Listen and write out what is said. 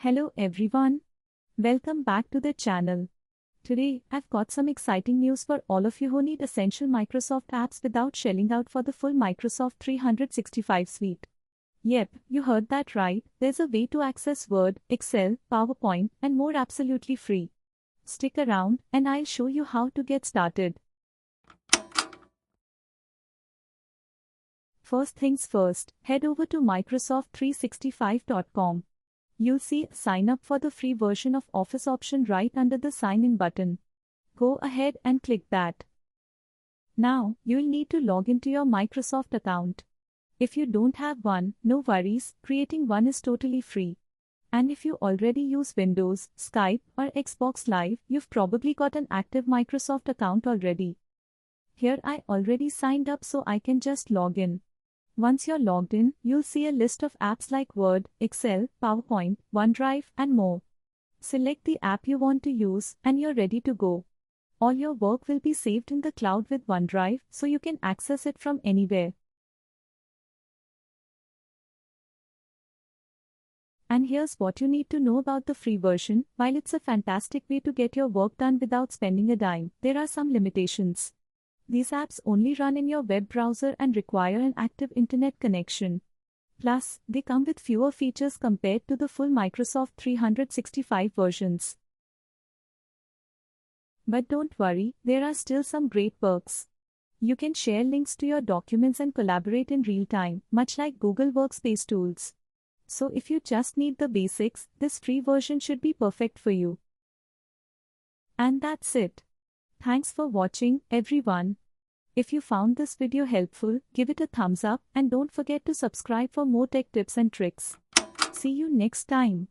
Hello everyone. Welcome back to the channel. Today, I've got some exciting news for all of you who need essential Microsoft apps without shelling out for the full Microsoft 365 suite. Yep, you heard that right. There's a way to access Word, Excel, PowerPoint, and more absolutely free. Stick around, and I'll show you how to get started. First things first, head over to Microsoft365.com. You'll see Sign up for the free version of Office option right under the Sign In button. Go ahead and click that. Now, you'll need to log into your Microsoft account. If you don't have one, no worries, creating one is totally free. And if you already use Windows, Skype, or Xbox Live, you've probably got an active Microsoft account already. Here I already signed up, so I can just log in. Once you're logged in, you'll see a list of apps like Word, Excel, PowerPoint, OneDrive, and more. Select the app you want to use, and you're ready to go. All your work will be saved in the cloud with OneDrive, so you can access it from anywhere. And here's what you need to know about the free version. While it's a fantastic way to get your work done without spending a dime, there are some limitations. These apps only run in your web browser and require an active internet connection. Plus, they come with fewer features compared to the full Microsoft 365 versions. But don't worry, there are still some great perks. You can share links to your documents and collaborate in real time, much like Google Workspace tools. So if you just need the basics, this free version should be perfect for you. And that's it. Thanks for watching, everyone. If you found this video helpful, give it a thumbs up and don't forget to subscribe for more tech tips and tricks. See you next time.